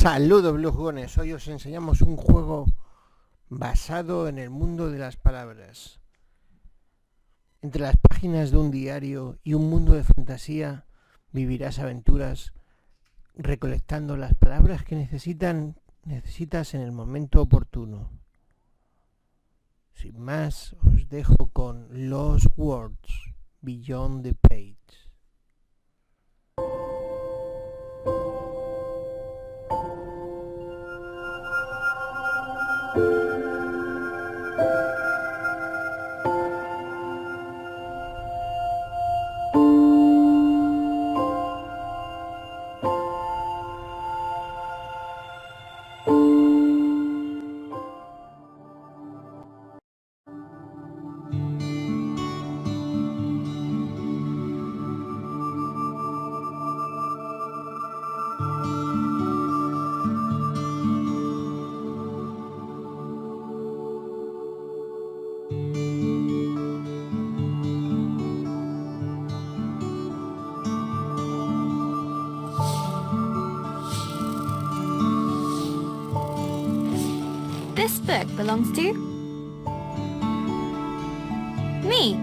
Saludos, Blue Jugones. Hoy os enseñamos un juego basado en el mundo de las palabras. Entre las páginas de un diario y un mundo de fantasía vivirás aventuras recolectando las palabras que necesitas en el momento oportuno. Sin más, os dejo con Lost Words Beyond the Page. This book belongs to me.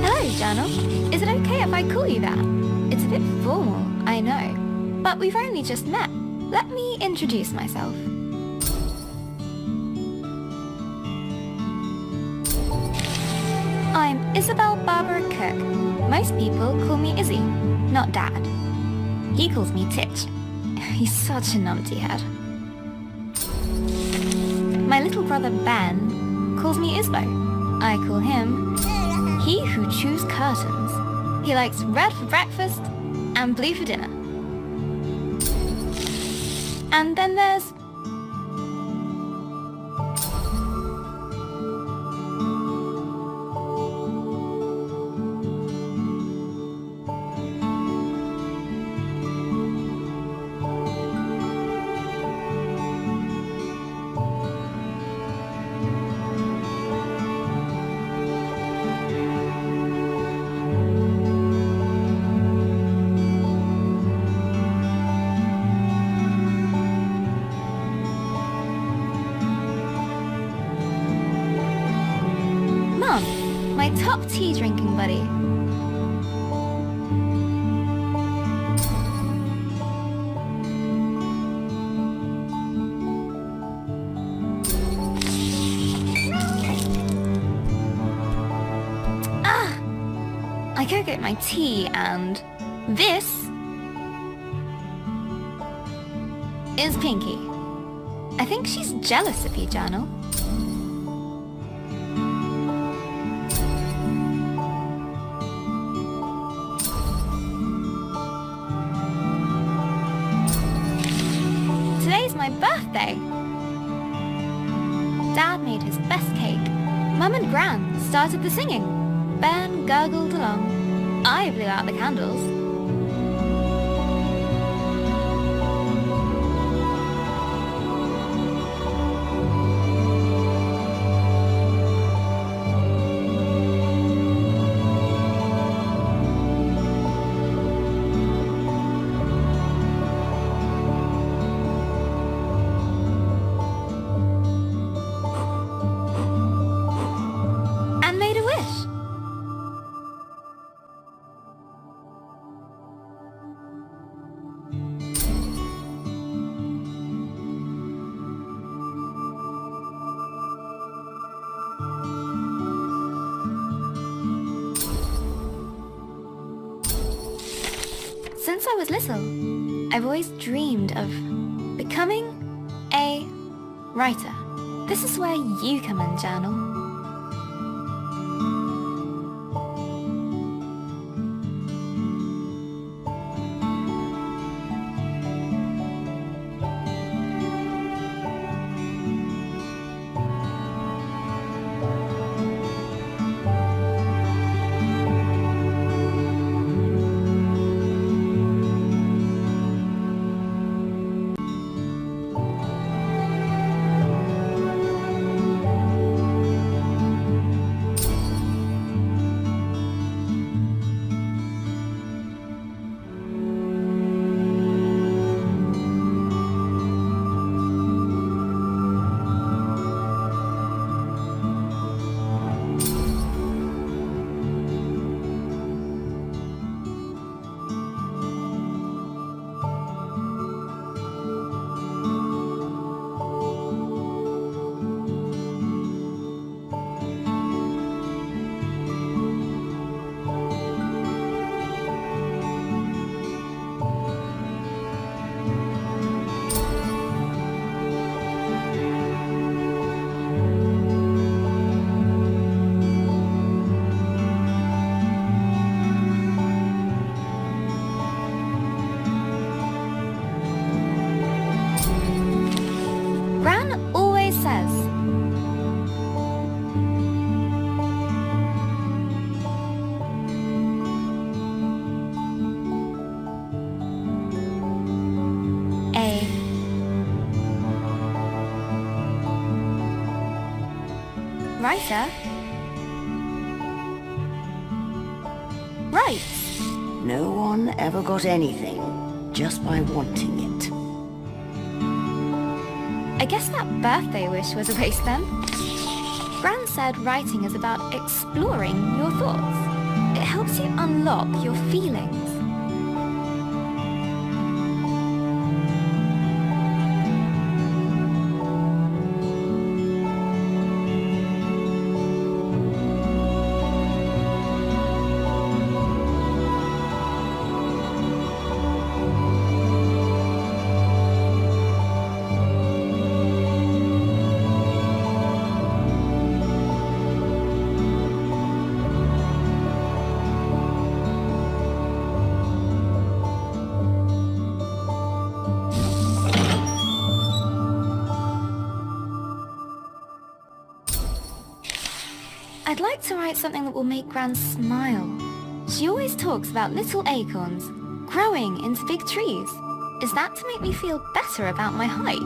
Hello, Journal. Is it okay if I call you that? It's a bit formal, I know, but we've only just met. Let me introduce myself. I'm Isabel Barbara Cook. Most people call me Izzy, not Dad. He calls me Titch. He's such a numpty head. My little brother Ben calls me Isbo. I call him He Who Chews Curtains. He likes red for breakfast and blue for dinner. And then there's Mom, my top tea drinking buddy. I go get my tea, and this is Pinky. I think she's jealous of you, Journal. Today's my birthday. Dad made his best cake. Mum and Gran started the singing. Ben gurgled along. I blew out the candles. And made a wish. Since I was little, I've always dreamed of becoming a writer. This is where you come in, Journal. writer writes. No one ever got anything just by wanting it. I guess that birthday wish was a waste then. Gran said writing is about exploring your thoughts. It helps you unlock your feelings. I'd like to write something that will make Gran smile. She always talks about little acorns growing into big trees. Is that to make me feel better about my height?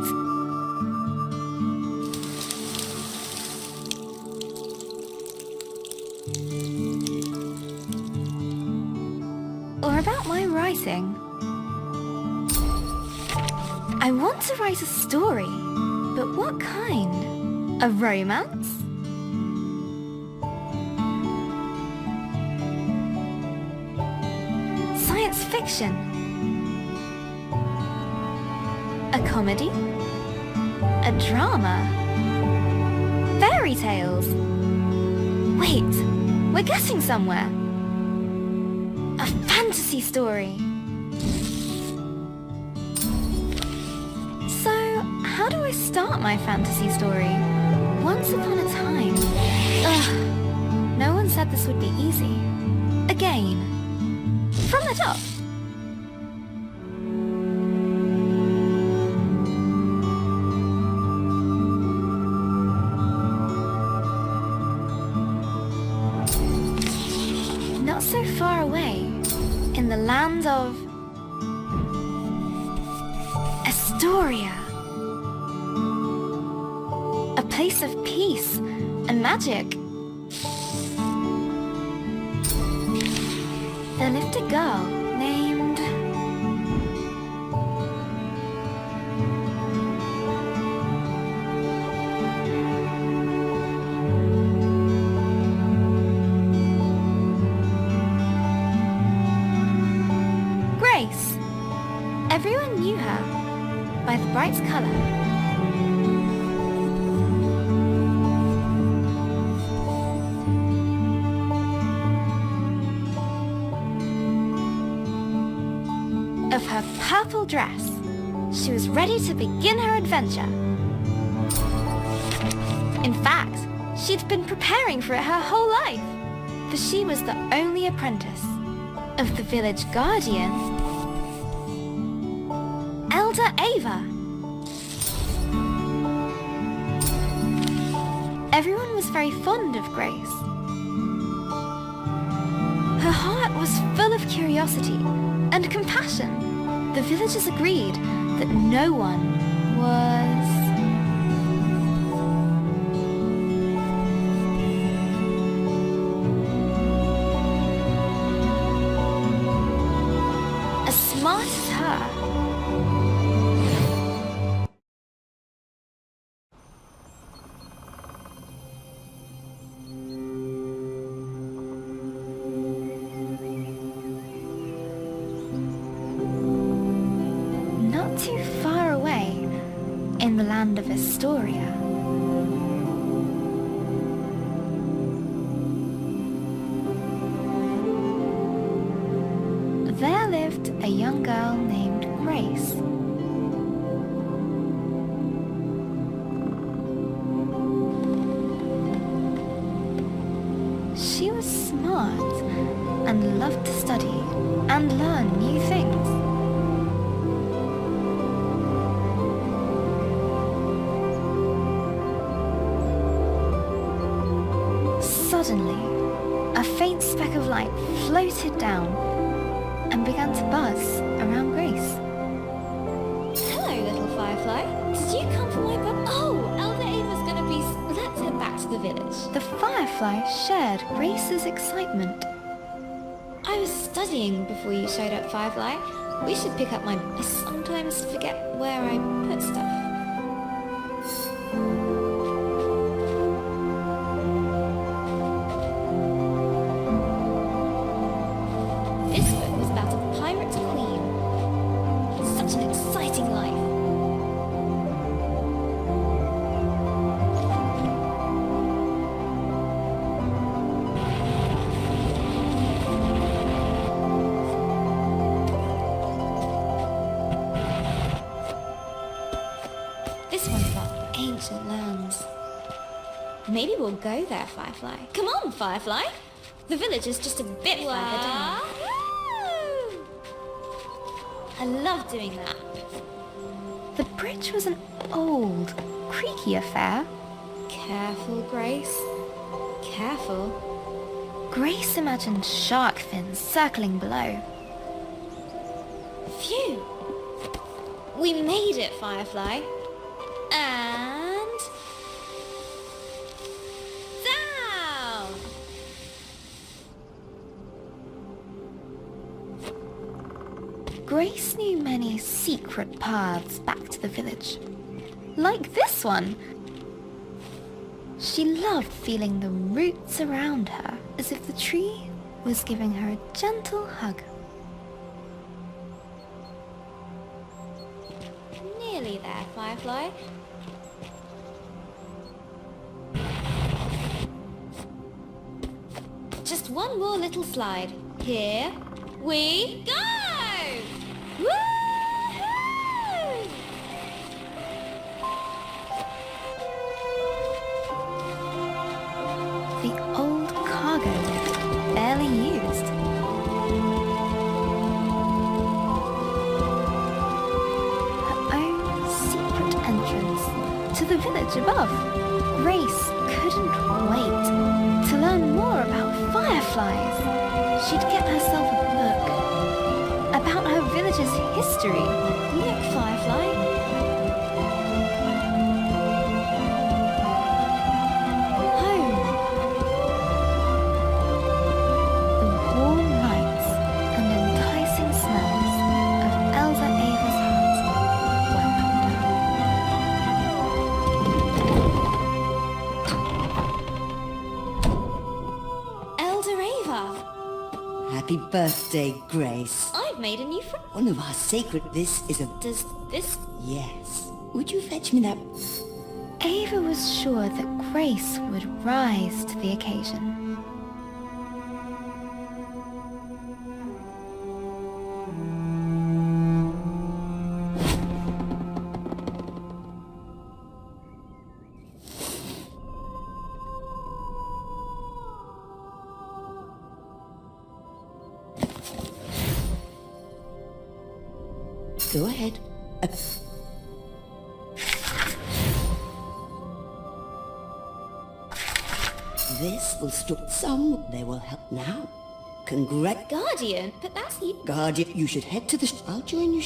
Or about my writing? I want to write a story, but what kind? A romance? Science fiction? A comedy? A drama? Fairy tales? Wait, we're getting somewhere. A fantasy story. So, how do I start my fantasy story? Once upon a time. Ugh, no one said this would be easy. Again. From the top. Not so far away, in the land of Historia. A place of peace and magic. There lived a girl named... Grace. Everyone knew her by the bright color. Of her purple dress, she was ready to begin her adventure. In fact, she'd been preparing for it her whole life, for she was the only apprentice of the village guardian, Elder Ava. Everyone was very fond of Grace. Her heart was full of curiosity and compassion. The villagers agreed that no one was... as smart as her. Not too far away, in the land of Historia. There lived a young girl named Grace. She was smart and loved to study and learn new things. Suddenly, a faint speck of light floated down and began to buzz around Grace. Hello, little firefly. Did you come for my book? Oh, Elder Ava's gonna be... Let's head back to the village. The firefly shared Grace's excitement. I was studying before you showed up, Firefly. We should pick up my... I sometimes forget where I put stuff. This book was about a pirate queen. Such an exciting life. This one's about ancient lands. Maybe we'll go there, Firefly. Come on, Firefly. The village is just a bit further down. I love doing that. The bridge was an old, creaky affair. Careful, Grace. Careful. Grace imagined shark fins circling below. Phew. We made it, Firefly. And... down! Grace knew many secret paths back to the village. Like this one. She loved feeling the roots around her, as if the tree was giving her a gentle hug. Nearly there, Firefly. Just one more little slide. Here we go! Woo-hoo! The old cargo lift, barely used. Her own secret entrance to the village above. Grace couldn't wait to learn more about fireflies. She'd get herself a book about her village's history. Look, Firefly. Home. The warm lights and enticing smells of Elder Ava's hut welcomed her. Elder Ava. Happy birthday, Grace. I've made a new friend. One of our sacred... This is a... Does this... Yes. Would you fetch me that... Ava was sure that Grace would rise to the occasion. Go ahead. This will stop some. They will help now. Guardian? But that's you. Guardian, you should head to the... I'll join you.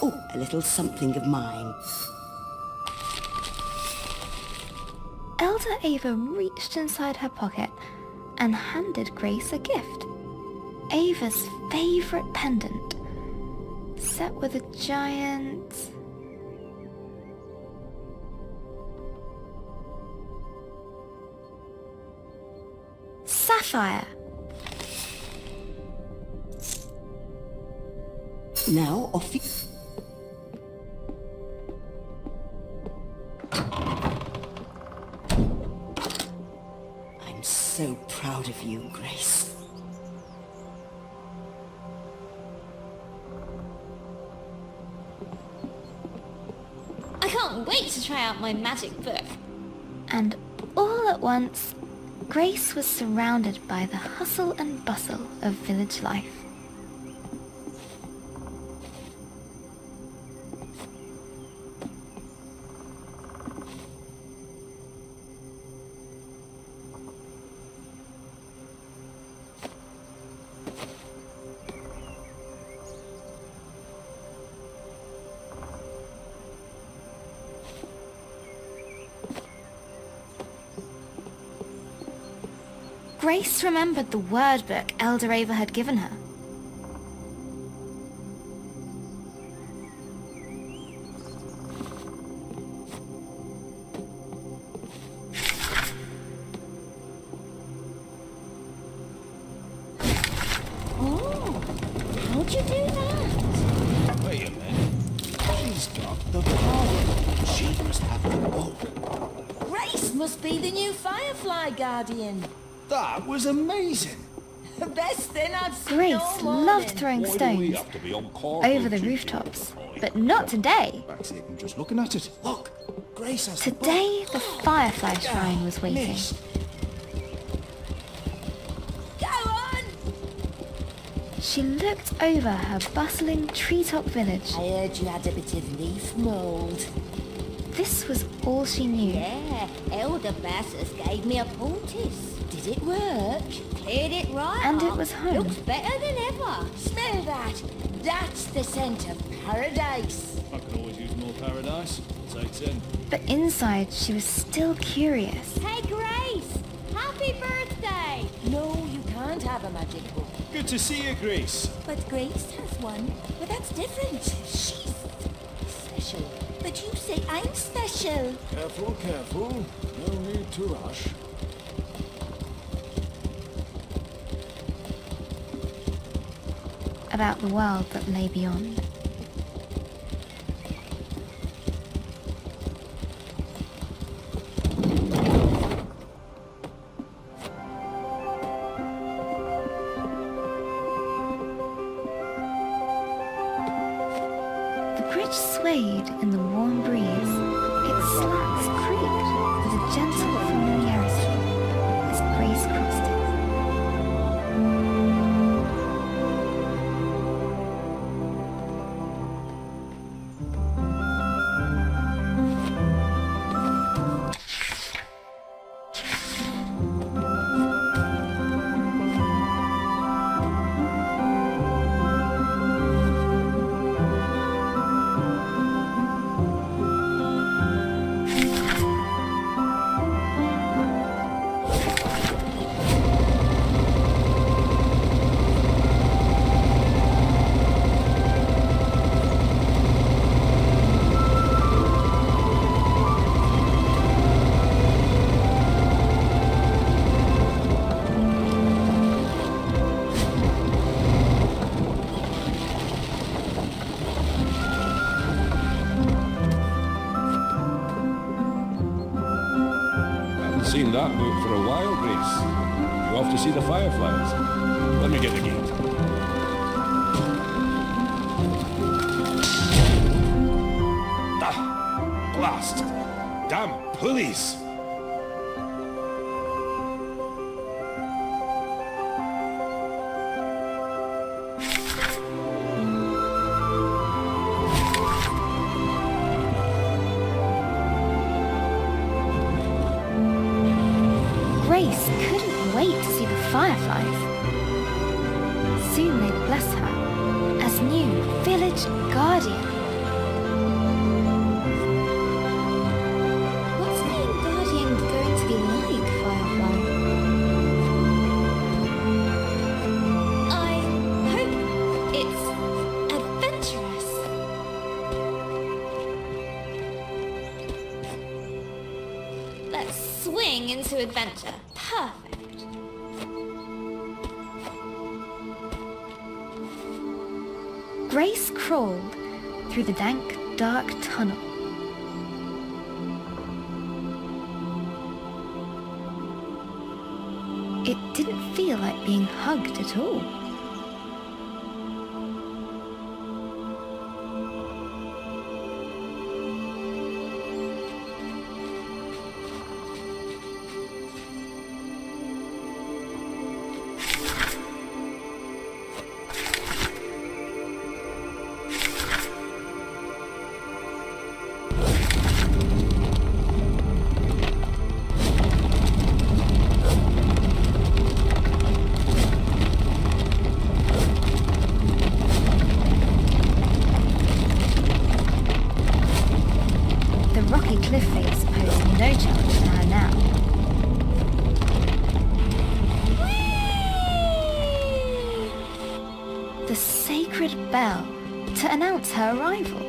Oh, a little something of mine. Elder Ava reached inside her pocket and handed Grace a gift. Ava's favorite pendant, set with a giant... sapphire. Now, off you... I'm so proud of you, Grace. I can't wait to try out my magic book. And all at once, Grace was surrounded by the hustle and bustle of village life. Grace remembered the word book Elder Ava had given her. Oh, how'd you do that? Wait a minute. She's got the power. She must have the book. Grace must be the new Firefly Guardian. That was amazing. The best thing I've seen Grace all morning. loved throwing Why do we stones have to be on cargo over the duty rooftops, all the time? but not today. That's it, I'm just looking at it. Look, Grace has the book. Today, the Firefly Shrine was waiting. Missed. Go on! She looked over her bustling treetop village. I heard you had a bit of leaf mould. This was all she knew. Yeah, Elder Bassus gave me a poultice. Did it work? Cleared it right And it up. was home. Looks better than ever. Smell that. That's the scent of paradise. I could always use more paradise. Say 10. But inside, she was still curious. Hey, Grace! Happy birthday! No, you can't have a magic book. Good to see you, Grace. But Grace has one. But that's different. She's special. But you say I'm special. Careful, careful. No need to rush. About the world that lay beyond. The bridge swayed in the warm breeze. Its slats creaked with a gentle familiarity as Grace crossed it. Haven't seen that book for a while, Grace. You off to see the fireflies? Let me get the gate. Ah! Blast! Damn pulleys! Grace couldn't wait to see the fireflies. Soon they'd bless her as new village guardian. What's being guardian going to be like, Firefly? I hope it's adventurous. Let's swing into adventure. Perfect. Grace crawled through the dank, dark tunnel. It didn't feel like being hugged at all. the sacred bell to announce her arrival.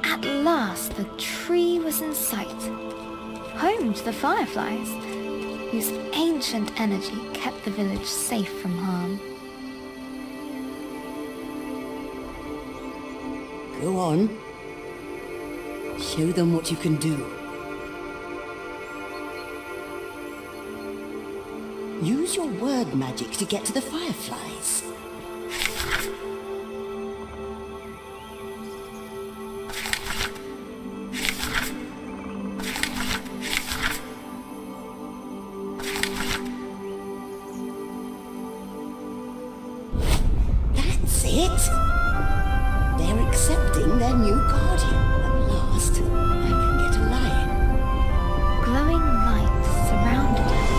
At last the tree was in sight, home to the fireflies, whose ancient energy kept the village safe from harm. Go on. Show them what you can do. Use your word magic to get to the fireflies. That's it. They're accepting their new guardian. At last, I can get a line. Glowing light surrounded her,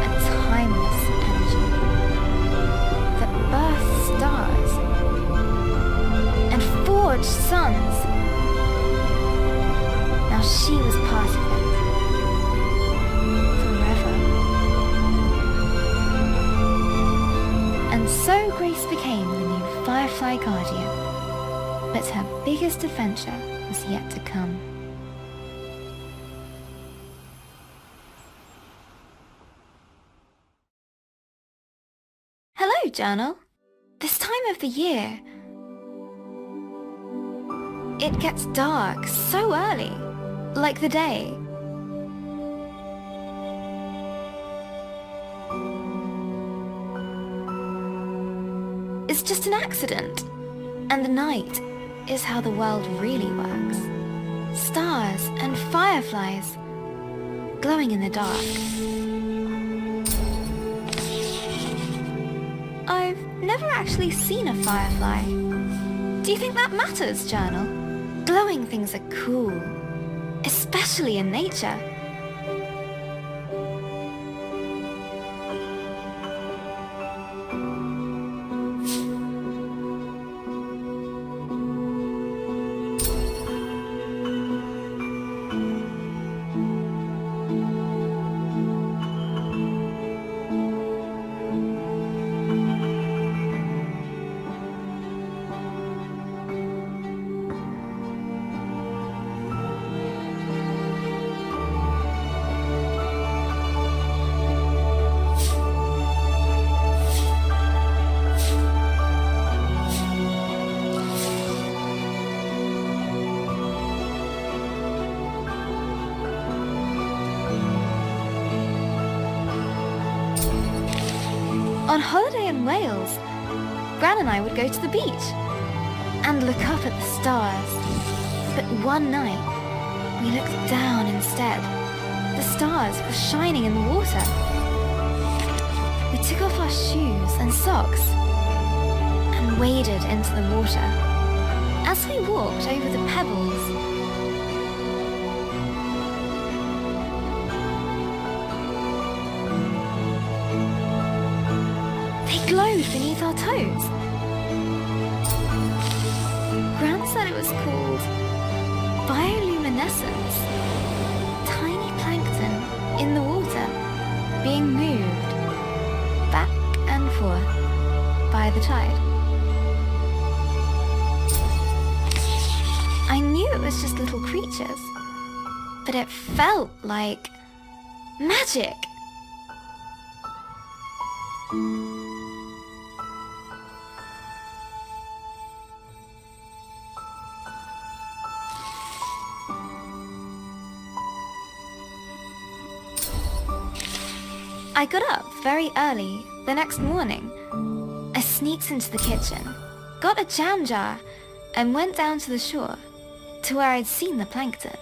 a timeless energy that birthed stars and forged suns. Now she was part of it, forever. And so Grace became the new Firefly Guardian, but her biggest adventure was yet to come. Hello, Journal. This time of the year, it gets dark so early, like the day. It's just an accident, and the night is how the world really works. Stars and fireflies glowing in the dark. I've never actually seen a firefly. Do you think that matters, Journal? Glowing things are cool, especially in nature. On holiday in Wales, Gran and I would go to the beach and look up at the stars. But one night, we looked down instead. The stars were shining in the water. We took off our shoes and socks and waded into the water. As we walked over the pebbles, glowed beneath our toes. Gran said it was called bioluminescence. Tiny plankton in the water being moved back and forth by the tide. I knew it was just little creatures, but it felt like magic. I got up very early the next morning. I sneaked into the kitchen, got a jam jar, and went down to the shore, to where I'd seen the plankton.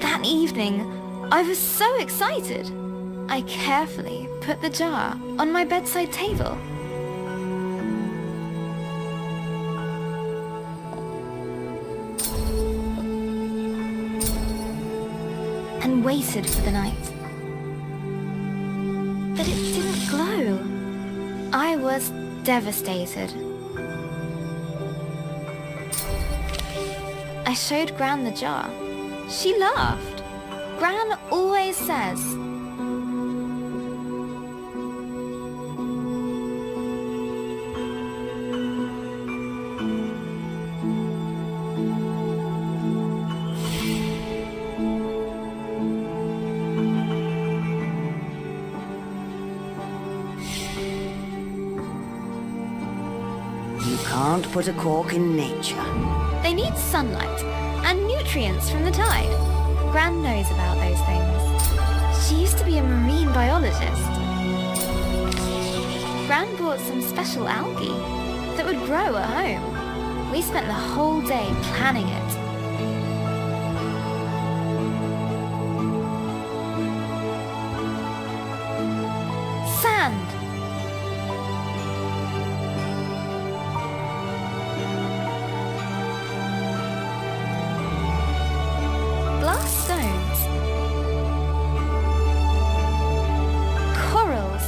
That evening, I was so excited. I carefully put the jar on my bedside table. And waited for the night. But it didn't glow. I was devastated. I showed Gran the jar. She laughed. Gran always says, You can't put a cork in nature. they need sunlight and nutrients from the tide. Gran knows about those things. She used to be a marine biologist. Gran bought some special algae that would grow at home. We spent the whole day planning it. Sand. Glass stones. Corals.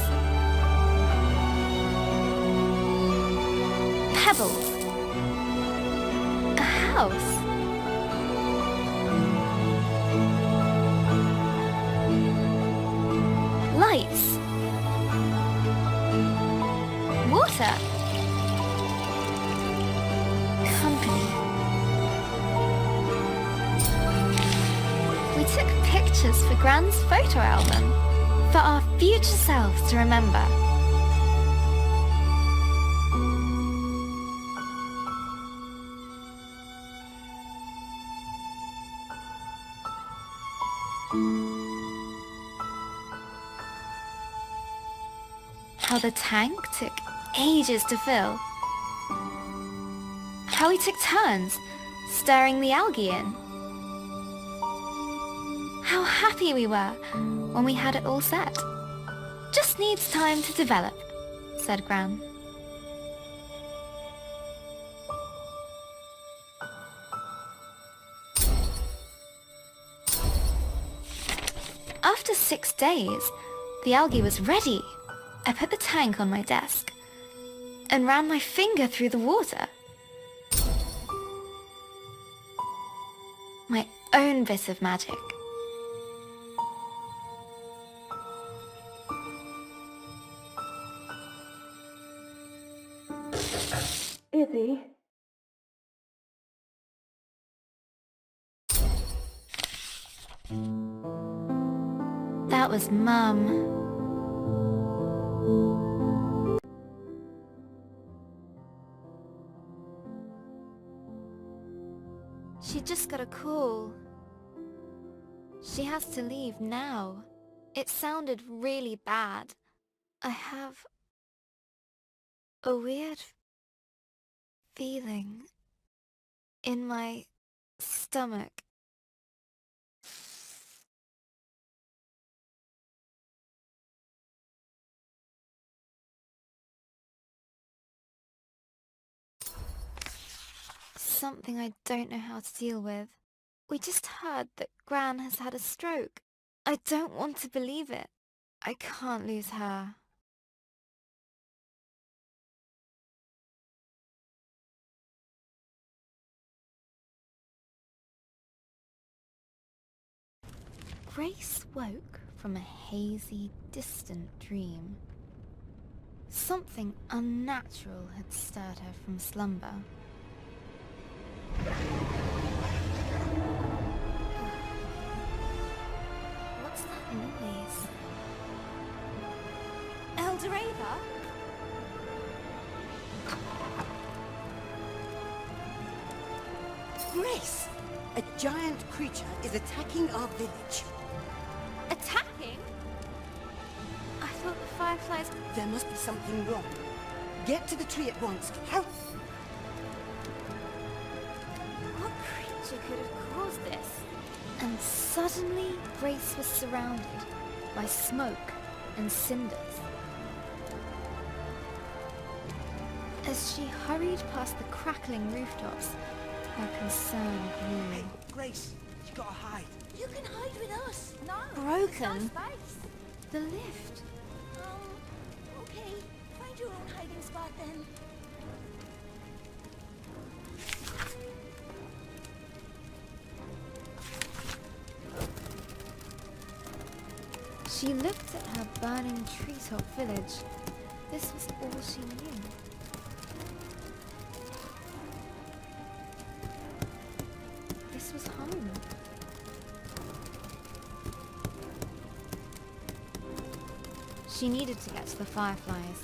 Pebbles. A house. Lights. Water. Company. We took pictures for Gran's photo album for our future selves to remember. How the tank took ages to fill. How we took turns stirring the algae in. How happy we were when we had it all set. Just needs time to develop, said Gran. After 6 days, the algae was ready. I put the tank on my desk and ran my finger through the water. My own bit of magic. that was Mum. She just got a call. She has to leave now. It sounded really bad. I have a weird feeling in my stomach. Something I don't know how to deal with. We just heard that Gran has had a stroke. I don't want to believe it. I can't lose her. Grace woke from a hazy, distant dream. Something unnatural had stirred her from slumber. What's that noise? Eldoreva? Grace! A giant creature is attacking our village. Attacking? I thought the fireflies... There must be something wrong. Get to the tree at once. Help! What creature could have caused this? And suddenly Grace was surrounded by smoke and cinders. As she hurried past the crackling rooftops, her concern grew. Grace, you gotta hide. You can hide with us. No. Broken. No space. The lift. Okay. Find your own hiding spot then. She looked at her burning treetop village. This was all she knew. This was home. She needed to get to the fireflies.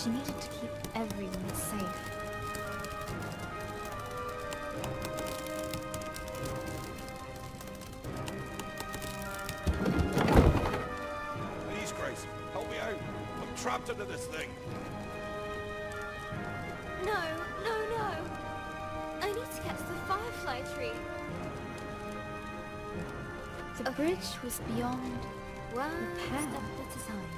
She needed to keep everyone safe. Please, Grace, help me out. I'm trapped under this thing. No, no, no! I need to get to the firefly tree. The bridge was beyond repair. Step at a time.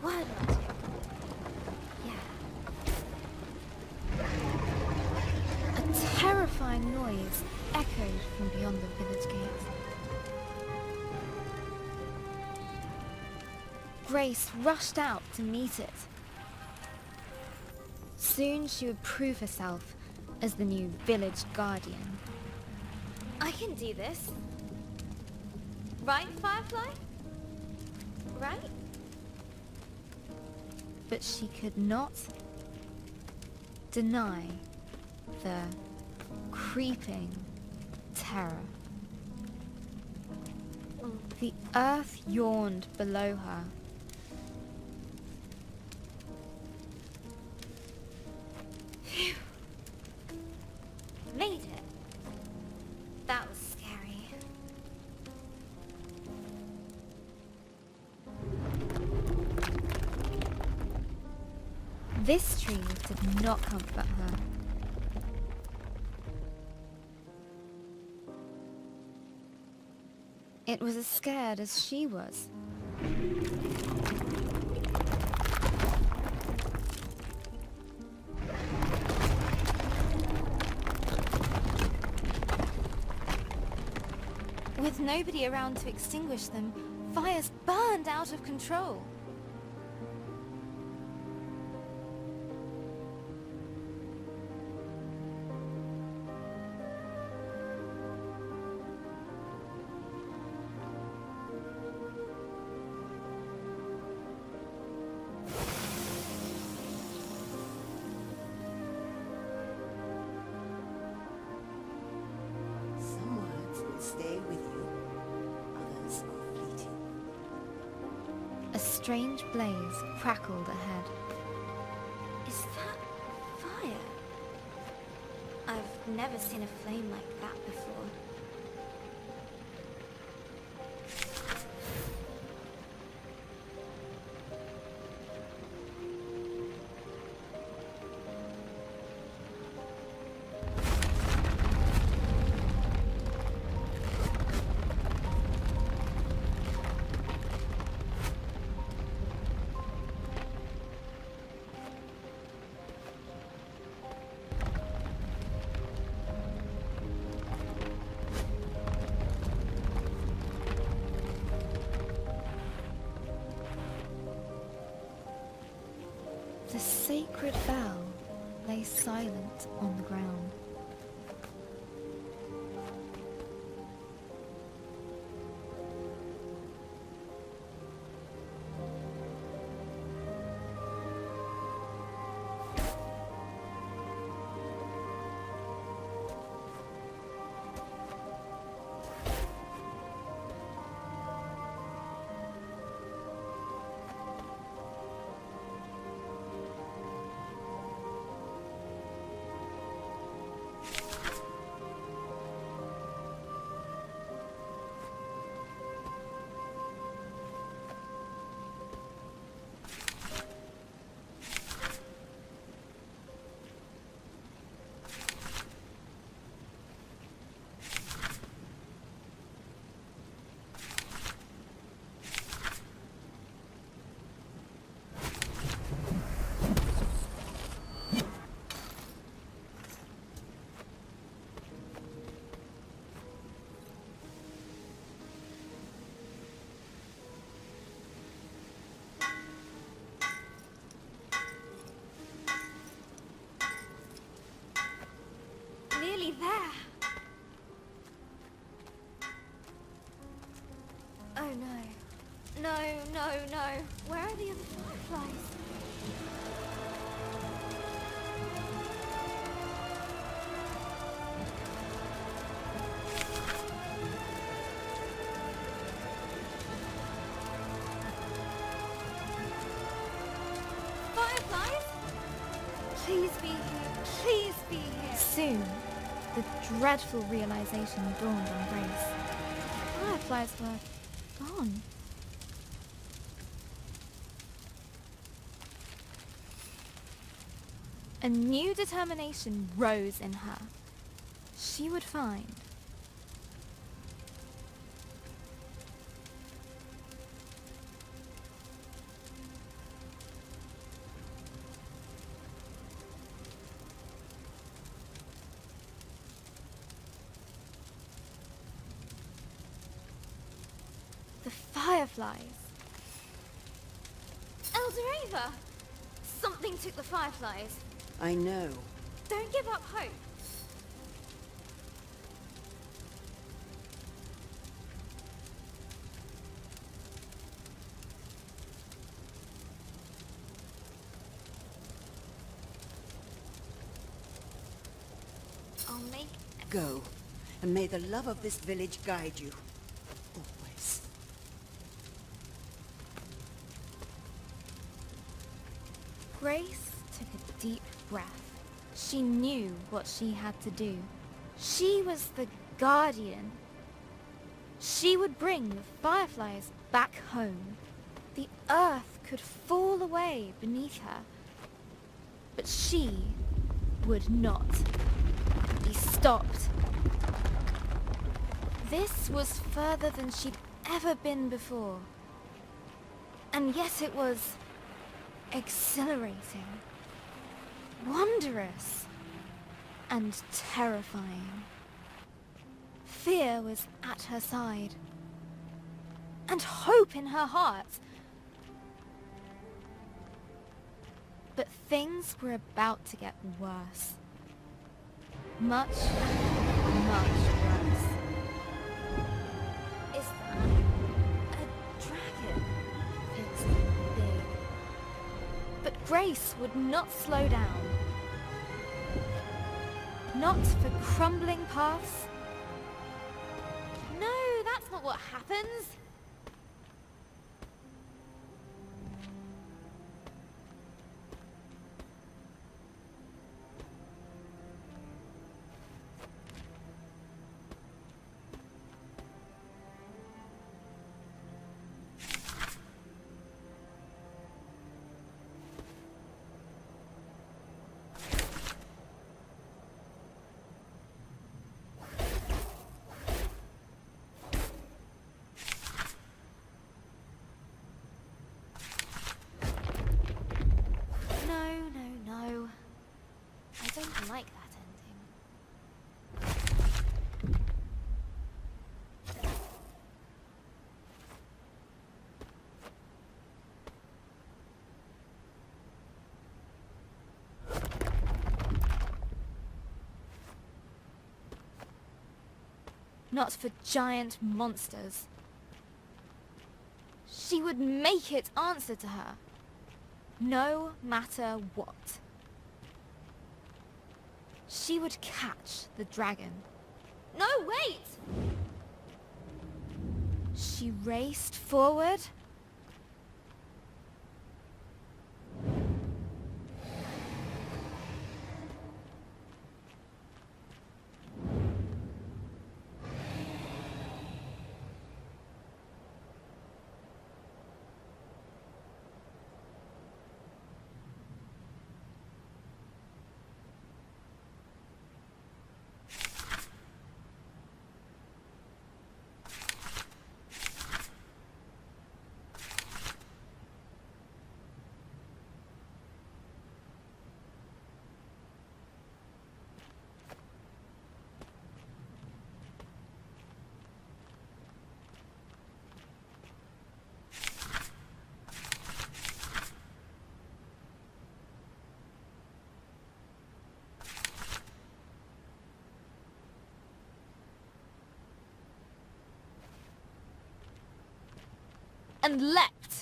Word magic. Yeah. A terrifying noise echoed from beyond the village gate. Grace rushed out to meet it. Soon she would prove herself as the new village guardian. I can do this. Right, Firefly? Right? But she could not deny the creeping terror. The earth yawned below her. Phew. Made it. That was scary. This tree did not comfort her. It was as scared as she was. With nobody around to extinguish them, fires burned out of control. Some words will stay with you, others are fleeting. A strange blaze crackled ahead. Is that fire? I've never seen a flame like that before. The sacred bell lay silent on the ground. Nearly there. Oh no. No, no, no. Where are the other fireflies? Fireflies? Please be here. Please be here. Soon, the dreadful realization dawned on Grace. Fireflies were gone. A new determination rose in her. She would find. The fireflies. Eldoreva! Something took the fireflies. I know. Don't give up hope. I'll make... Go, and may the love of this village guide you. Always. Grace took a deep breath. She knew what she had to do. She was the guardian. She would bring the fireflies back home. The earth could fall away beneath her. But she would not be stopped. This was further than she'd ever been before. And yet it was exhilarating, wondrous, and terrifying. Fear was at her side, and hope in her heart. But things were about to get worse. Much, much worse. Is that a dragon? It's big. But Grace would not slow down. Not for crumbling paths. No, that's not what happens. No. I don't like that ending. Not for giant monsters. She would make it answer to her. No matter what. She would catch the dragon. No, wait! She raced forward. And leapt